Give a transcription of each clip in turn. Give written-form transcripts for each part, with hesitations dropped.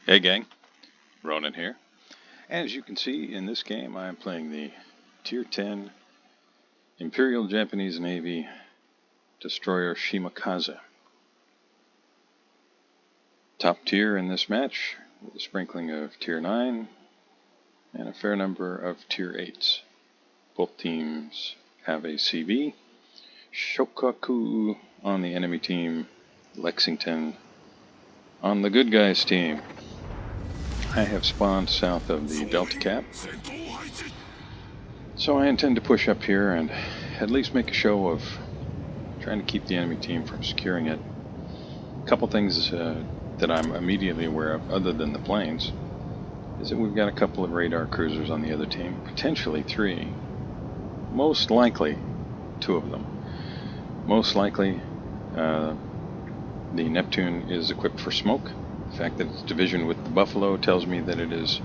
Hey gang, Ronan here. As you can see in this game, I am playing the Tier 10 Imperial Japanese Navy destroyer Shimakaze. Top tier in this match, with a sprinkling of Tier 9 and a fair number of Tier 8s. Both teams have a CB. Shokaku on the enemy team, Lexington on the good guys team. I have spawned south of the Delta Cap, so I intend to push up here and at least make a show of trying to keep the enemy team from securing it. A couple things that I'm immediately aware of, other than the planes, is that we've got a couple of radar cruisers on the other team, potentially 3, most likely 2 of them. Most likely the Neptune is equipped for smoke. The fact that it's division with the Buffalo tells me that it is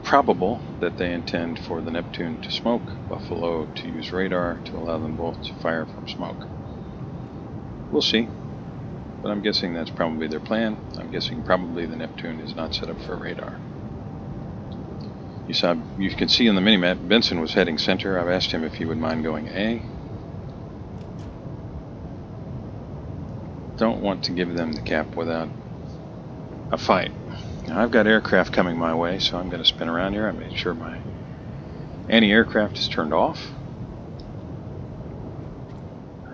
probable that they intend for the Neptune to smoke, Buffalo to use radar to allow them both to fire from smoke. We'll see, but I'm guessing that's probably their plan. I'm guessing probably the Neptune is not set up for radar. You can see on the minimap, Benson was heading center. I've asked him if he would mind going A. Don't want to give them the cap without a fight. Now, I've got aircraft coming my way, so I'm going to spin around here. I made sure my anti-aircraft is turned off.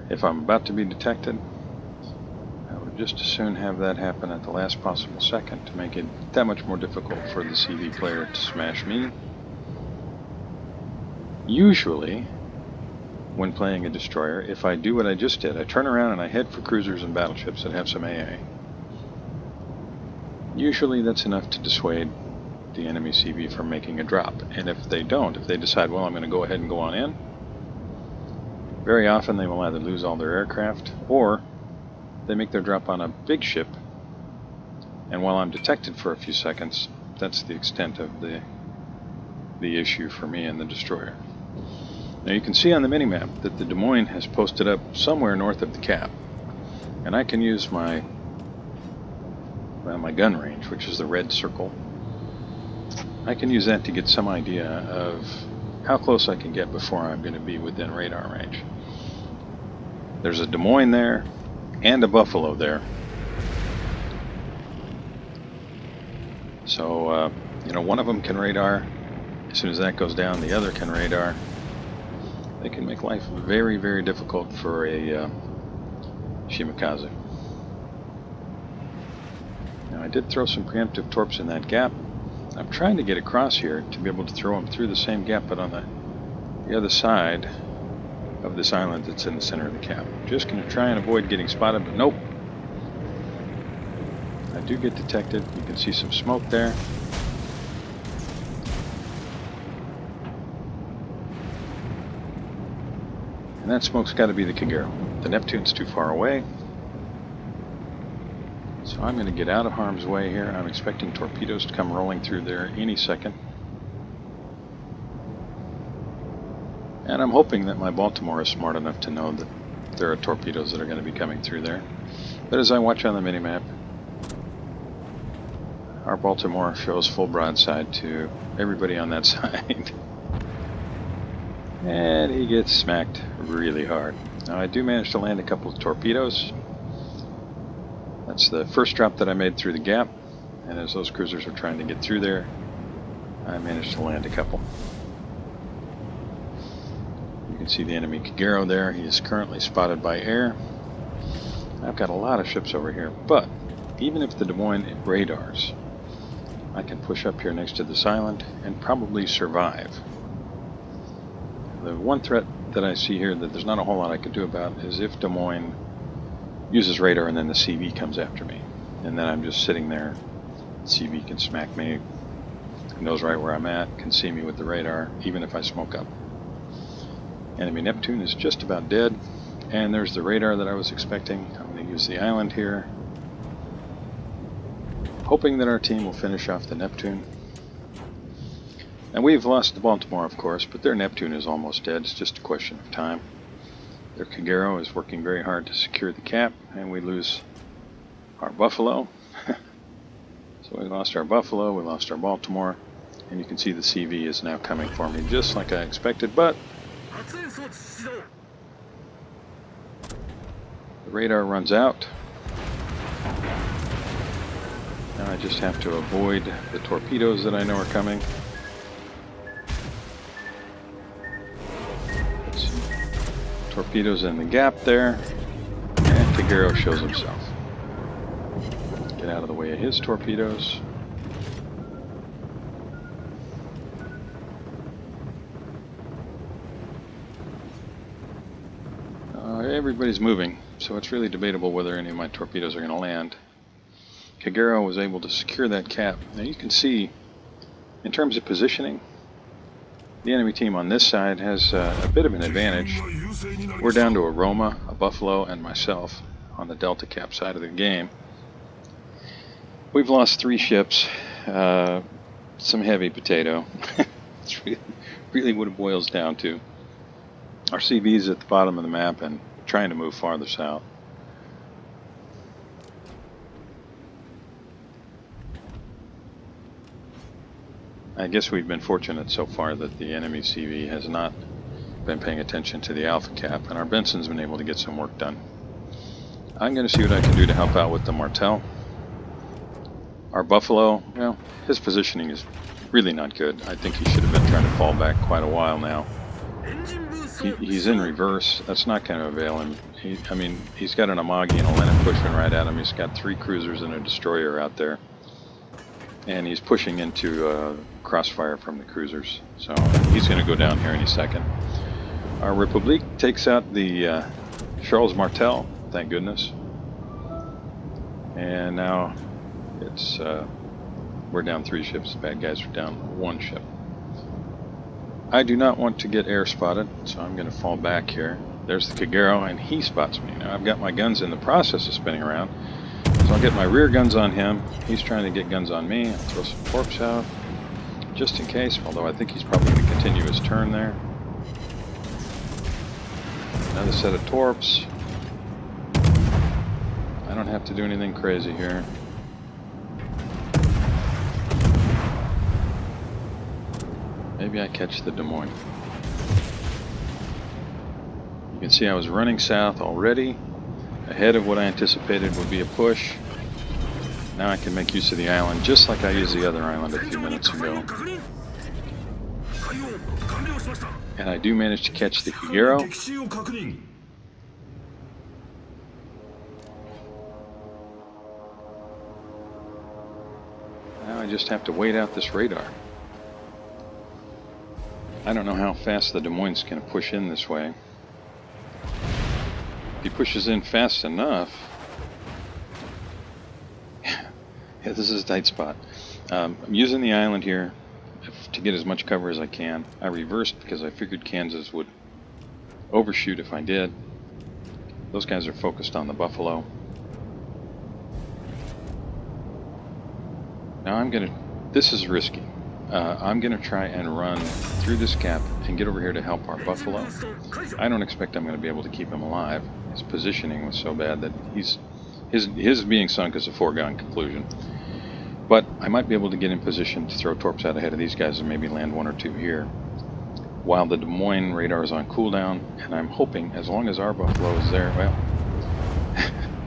If I'm about to be detected, I would just as soon have that happen at the last possible second to make it that much more difficult for the CV player to smash me. Usually, when playing a destroyer, if I do what I just did, I turn around and I head for cruisers and battleships that have some AA. Usually that's enough to dissuade the enemy CV from making a drop. And if they don't, if they decide, well, I'm going to go ahead and go on in, very often they will either lose all their aircraft or they make their drop on a big ship, and while I'm detected for a few seconds, that's the extent of the issue for me and the destroyer. Now you can see on the minimap that the Des Moines has posted up somewhere north of the cap, and I can use my gun range, which is the red circle. I can use that to get some idea of how close I can get before I'm going to be within radar range. There's a Des Moines there and a Buffalo there. So, one of them can radar. As soon as that goes down, the other can radar. They can make life very, very difficult for a Shimakaze. Now, I did throw some preemptive torps in that gap. I'm trying to get across here to be able to throw them through the same gap, but on the other side of this island that's in the center of the cap. Just going to try and avoid getting spotted, but nope. I do get detected. You can see some smoke there. And that smoke's got to be the Kagero. The Neptune's too far away. So I'm going to get out of harm's way here. I'm expecting torpedoes to come rolling through there any second. And I'm hoping that my Baltimore is smart enough to know that there are torpedoes that are going to be coming through there. But as I watch on the minimap, our Baltimore shows full broadside to everybody on that side. And he gets smacked really hard. Now I do manage to land a couple of torpedoes. That's the first drop that I made through the gap, and as those cruisers are trying to get through there, I managed to land a couple. You can see the enemy Kagero there. He is currently spotted by air. I've got a lot of ships over here, but even if the Des Moines radars, I can push up here next to this island and probably survive. The one threat that I see here that there's not a whole lot I could do about is if Des Moines uses radar and then the CV comes after me. And then I'm just sitting there. CV can smack me. He knows right where I'm at, can see me with the radar, even if I smoke up. Enemy Neptune is just about dead. And there's the radar that I was expecting. I'm going to use the island here, hoping that our team will finish off the Neptune. And we've lost the Baltimore, of course, but their Neptune is almost dead. It's just a question of time. Their Kagero is working very hard to secure the cap, and we lose our Buffalo. So So we lost our Buffalo, we lost our Baltimore, and you can see the CV is now coming for me just like I expected, but the radar runs out. Now I just have to avoid the torpedoes that I know are coming. Let's see. Torpedoes in the gap there, and Kagero shows himself. Get out of the way of his torpedoes. Everybody's moving, so it's really debatable whether any of my torpedoes are going to land. Kagero was able to secure that cap. Now you can see, in terms of positioning, the enemy team on this side has a bit of an advantage. We're down to a Roma, a Buffalo, and myself on the Delta Cap side of the game. We've lost 3 ships, some heavy potato. It's really what it boils down to. Our CV is at the bottom of the map and trying to move farther south. I guess we've been fortunate so far that the enemy CV has not been paying attention to the Alpha Cap, and our Benson's been able to get some work done. I'm going to see what I can do to help out with the Martel. Our Buffalo, well, his positioning is really not good. I think he should have been trying to fall back quite a while now. He's in reverse. That's not going to avail him. He's got an Amagi and a Lenin pushing right at him. He's got 3 cruisers and a destroyer out there. And he's pushing into crossfire from the cruisers. So he's going to go down here any second. Our Republique takes out the Charles Martel, thank goodness. And now it's we're down 3 ships. The bad guys are down 1 ship. I do not want to get air spotted, so I'm going to fall back here. There's the Kagero, and he spots me. Now I've got my guns in the process of spinning around, so I'll get my rear guns on him. He's trying to get guns on me. I'll throw some torps out, just in case, although I think he's probably going to continue his turn there. Another set of torps. I don't have to do anything crazy here. Maybe I catch the Des Moines. You can see I was running south already, ahead of what I anticipated would be a push. Now I can make use of the island just like I used the other island a few minutes ago. And I do manage to catch the Kagero. Now I just have to wait out this radar. I don't know how fast the Des Moines is going to push in this way. If he pushes in fast enough... yeah, this is a tight spot. I'm using the island here to get as much cover as I can. I reversed because I figured Kansas would overshoot if I did. Those guys are focused on the Buffalo. Now I'm going to... this is risky. I'm going to try and run through this gap and get over here to help our Buffalo. I don't expect I'm going to be able to keep him alive. His positioning was so bad that his being sunk is a foregone conclusion. But I might be able to get in position to throw torps out ahead of these guys and maybe land 1 or 2 here, while the Des Moines radar is on cooldown. And I'm hoping, as long as our Buffalo is there, well,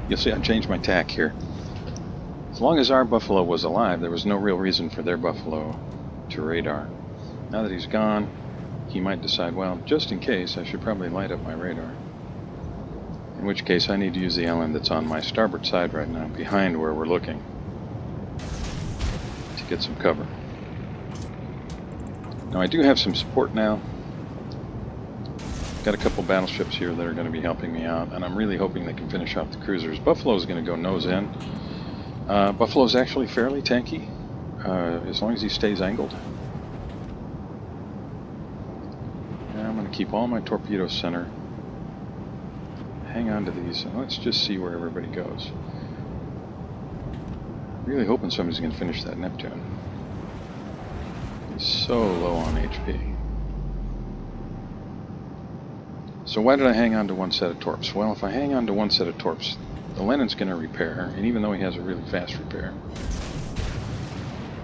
you'll see I've changed my tack here. As long as our Buffalo was alive, there was no real reason for their Buffalo to radar. Now that he's gone, he might decide, well, just in case, I should probably light up my radar. In which case, I need to use the island that's on my starboard side right now, behind where we're looking, to get some cover. Now, I do have some support now. Got a couple battleships here that are going to be helping me out, and I'm really hoping they can finish off the cruisers. Buffalo's going to go nose in. Buffalo's actually fairly tanky, as long as he stays angled. And I'm going to keep all my torpedoes center. Hang on to these, and let's just see where everybody goes. Really hoping somebody's going to finish that Neptune. He's so low on HP. So why did I hang on to 1 set of torps? Well, if I hang on to 1 set of torps, the Lenin's going to repair, and even though he has a really fast repair,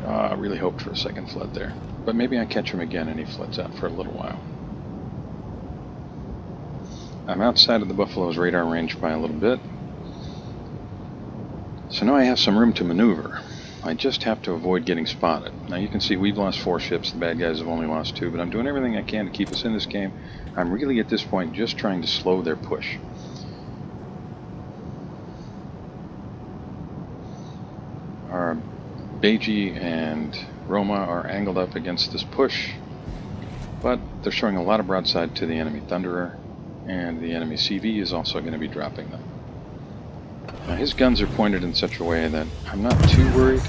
I really hoped for a second flood there. But maybe I catch him again and he floods out for a little while. I'm outside of the Buffalo's radar range by a little bit. So now I have some room to maneuver. I just have to avoid getting spotted. Now you can see we've lost 4 ships. The bad guys have only lost 2, but I'm doing everything I can to keep us in this game. I'm really at this point just trying to slow their push. Our Beiji and Roma are angled up against this push, but they're showing a lot of broadside to the enemy Thunderer, and the enemy CV is also going to be dropping them. Now his guns are pointed in such a way that I'm not too worried.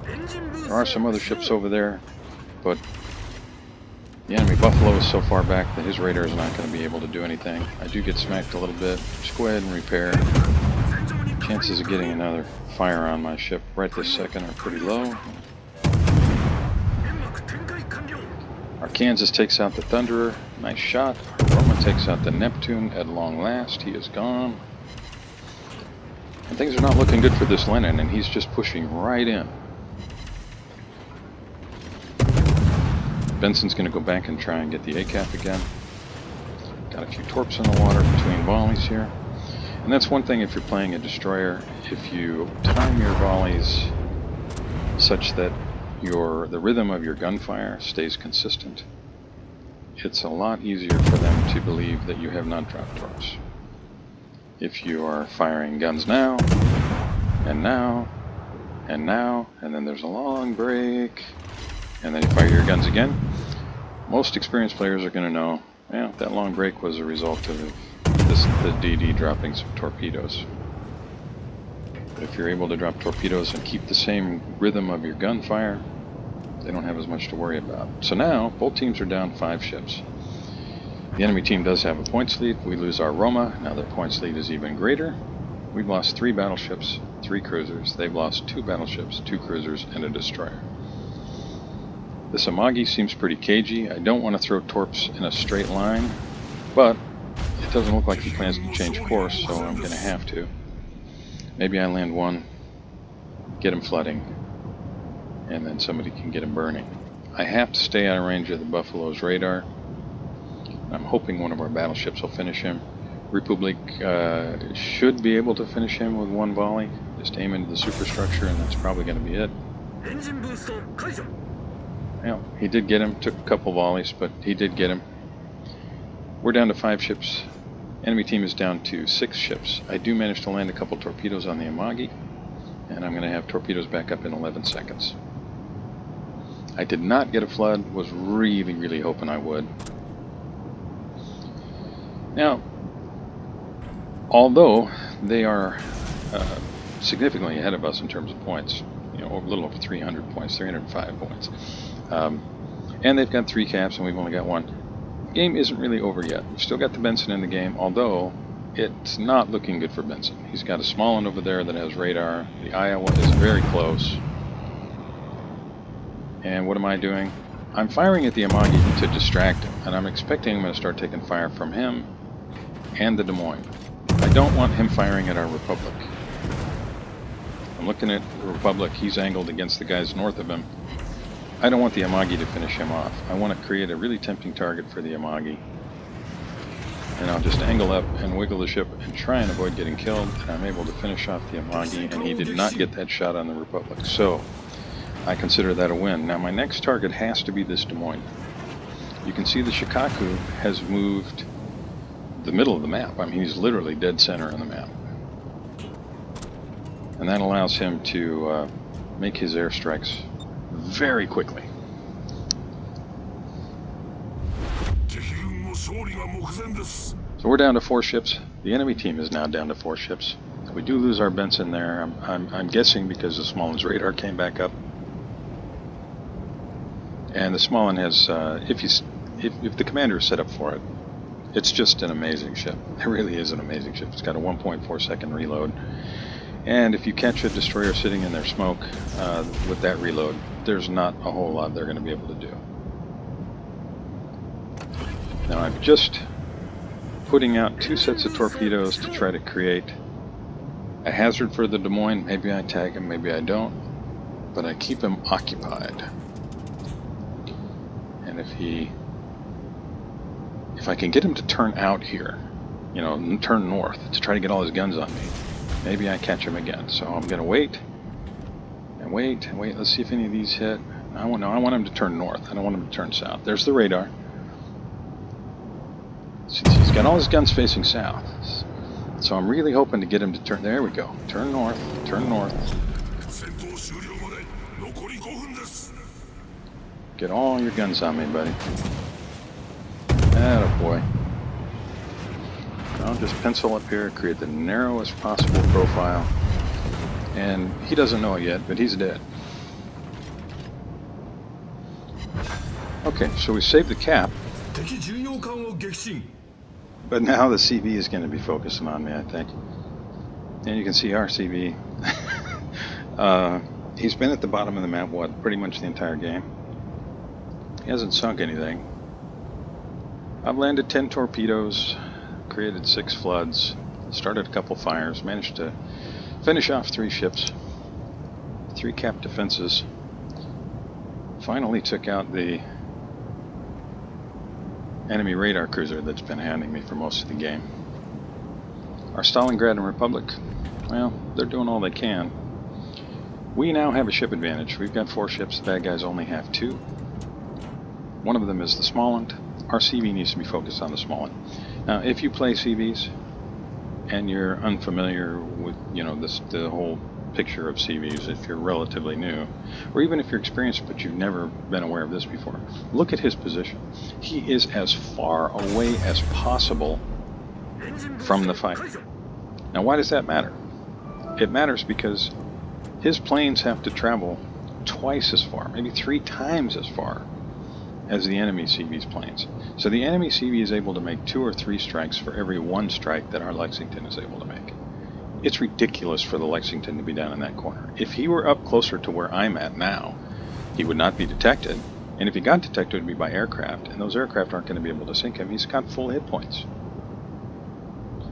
There are some other ships over there, but the enemy Buffalo is so far back that his radar is not going to be able to do anything. I do get smacked a little bit. Just go ahead and repair. Chances of getting another fire on my ship right this second are pretty low. Our Kansas takes out the Thunderer. Nice shot. Our Roma takes out the Neptune at long last. He is gone. And things are not looking good for this Lenin, and he's just pushing right in. Benson's going to go back and try and get the ACAP again. Got a few torps in the water between volleys here. And that's one thing if you're playing a destroyer, if you time your volleys such that the rhythm of your gunfire stays consistent, it's a lot easier for them to believe that you have not dropped torps. If you are firing guns now, and now, and now, and then there's a long break, and then you fire your guns again, most experienced players are going to know, yeah, that long break was a result of the DD dropping some torpedoes. But if you're able to drop torpedoes and keep the same rhythm of your gunfire, they don't have as much to worry about. So now, both teams are down 5 ships. The enemy team does have a points lead. We lose our Roma. Now their points lead is even greater. We've lost 3 battleships, 3 cruisers. They've lost 2 battleships, 2 cruisers, and a destroyer. This Amagi seems pretty cagey. I don't want to throw torps in a straight line, but it doesn't look like he plans to change course, so I'm going to have to. Maybe I land one, get him flooding, and then somebody can get him burning. I have to stay out of range of the Buffalo's radar. I'm hoping one of our battleships will finish him. Republic should be able to finish him with 1 volley. Just aim into the superstructure, and that's probably going to be it. Well, he did get him. Took a couple volleys, but he did get him. We're down to 5 ships. Enemy team is down to 6 ships. I do manage to land a couple torpedoes on the Amagi, and I'm going to have torpedoes back up in 11 seconds. I did not get a flood. Was really, really hoping I would. Now, although they are significantly ahead of us in terms of points, you know, a little over 300 points, 305 points, and they've got 3 caps and we've only got 1. The game isn't really over yet. We've still got the Benson in the game, although it's not looking good for Benson. He's got a small one over there that has radar. The Iowa is very close. And what am I doing? I'm firing at the Amagi to distract him, and I'm expecting I'm going to start taking fire from him and the Des Moines. I don't want him firing at our Republic. I'm looking at the Republic. He's angled against the guys north of him. I don't want the Amagi to finish him off. I want to create a really tempting target for the Amagi. And I'll just angle up and wiggle the ship and try and avoid getting killed. And I'm able to finish off the Amagi, and he did not get that shot on the Republic. So I consider that a win. Now my next target has to be this Des Moines. You can see the Shikaku has moved the middle of the map. I mean, he's literally dead center on the map. And that allows him to make his airstrikes very quickly. So we're down to 4 ships. The enemy team is now down to 4 ships. We do lose our Benson there. I'm guessing because the Smolens radar came back up. And the Smolen has, if the commander is set up for it, it's just an amazing ship. It really is an amazing ship. It's got a 1.4 second reload. And if you catch a destroyer sitting in their smoke with that reload, there's not a whole lot they're going to be able to do. Now I'm just putting out 2 sets of torpedoes to try to create a hazard for the Des Moines. Maybe I tag him, maybe I don't. but I keep him occupied. And if I can get him to turn out here, you know, turn north to try to get all his guns on me, maybe I catch him again. So I'm going to wait and wait and wait. Let's see if any of these hit. I want him to turn north. I don't want him to turn south. There's the radar. See, he's got all his guns facing south. So I'm really hoping to get him to turn. There we go. Turn north. Turn north. Get all your guns on me, buddy. Attaboy. I'll just pencil up here, create the narrowest possible profile. And he doesn't know it yet, but he's dead. Okay, so we saved the cap. But now the CV is going to be focusing on me, I think. And you can see our CV. He's been at the bottom of the map, pretty much the entire game. He hasn't sunk anything. I've landed 10 torpedoes, created 6 floods, started a couple fires, managed to finish off 3 ships, 3 cap defenses. Finally took out the enemy radar cruiser that's been hounding me for most of the game. Our Stalingrad and Republic, well, they're doing all they can. We now have a ship advantage. We've got 4 ships, the bad guys only have 2. One of them is the Smolensk. Our CV needs to be focused on the Smolensk. Now, if you play CVs and you're unfamiliar with, you know, the whole picture of CVs, if you're relatively new, or even if you're experienced but you've never been aware of this before, look at his position. He is as far away as possible from the fight. Now, why does that matter? It matters because his planes have to travel twice as far, maybe 3 times as far as the enemy CV's planes. So the enemy CV is able to make 2 or 3 strikes for every 1 strike that our Lexington is able to make. It's ridiculous for the Lexington to be down in that corner. If he were up closer to where I'm at now, he would not be detected. And if he got detected, it would be by aircraft. And those aircraft aren't going to be able to sink him. He's got full hit points.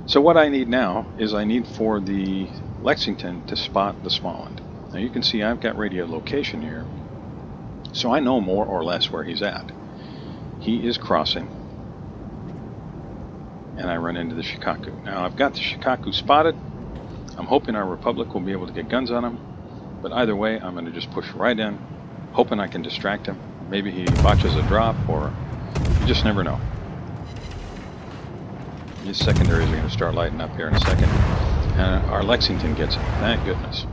So what I need now is I need for the Lexington to spot the Smolensk. Now you can see I've got radio location here. So I know more or less where he's at. He is crossing. And I run into the Shikaku. Now I've got the Shikaku spotted. I'm hoping our Republic will be able to get guns on him, but either way, I'm going to just push right in, hoping I can distract him. Maybe he botches a drop, or you just never know. These secondaries are going to start lighting up here in a second, and our Lexington gets him. Thank goodness.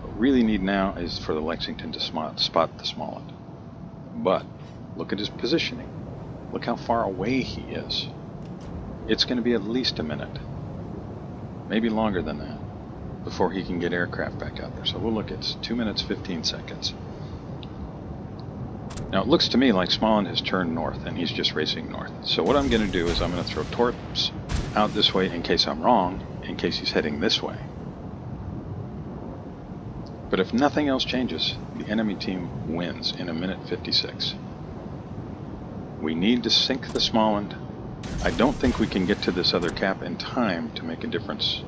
What we really need now is for the Lexington to spot the Smolensk. But look at his positioning. Look how far away he is. It's going to be at least a minute, maybe longer than that, before he can get aircraft back out there. So we'll look at 2 minutes, 15 seconds. Now it looks to me like Smolensk has turned north and he's just racing north. So what I'm going to do is I'm going to throw torps out this way in case I'm wrong, in case he's heading this way. But if nothing else changes, the enemy team wins in 1:56. We need to sink the Smolensk. I don't think we can get to this other cap in time to make a difference.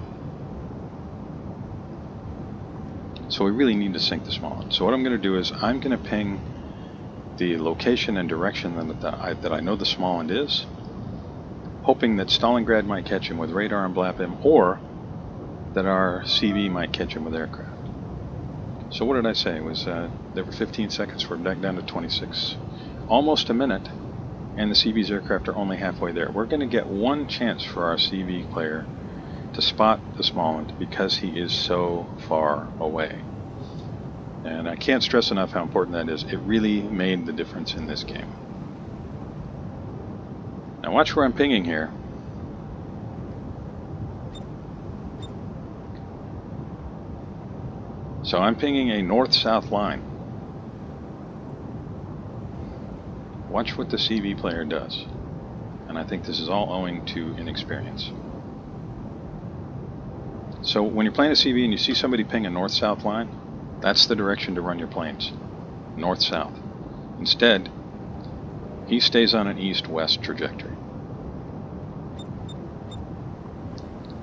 So we really need to sink the Smolensk. So what I'm going to do is I'm going to ping the location and direction that I know the Smolensk is, hoping that Stalingrad might catch him with radar and blap him, or that our CV might catch him with aircraft. So what did I say? It was there were 15 seconds. We're back down to 26. Almost a minute, and the CV's aircraft are only halfway there. We're going to get 1 chance for our CV player to spot the Smolensk because he is so far away. And I can't stress enough how important that is. It really made the difference in this game. Now watch where I'm pinging here. So I'm pinging a north-south line. Watch what the CV player does. And I think this is all owing to inexperience. So when you're playing a CV and you see somebody ping a north-south line, that's the direction to run your planes, north-south. Instead, he stays on an east-west trajectory.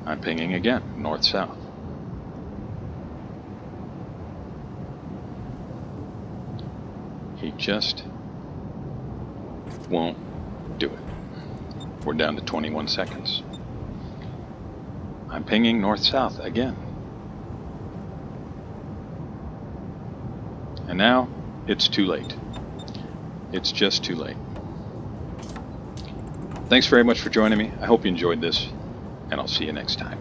I'm pinging again, north-south. He just won't do it. We're down to 21 seconds. I'm pinging north-south again. And now, it's too late. It's just too late. Thanks very much for joining me. I hope you enjoyed this, and I'll see you next time.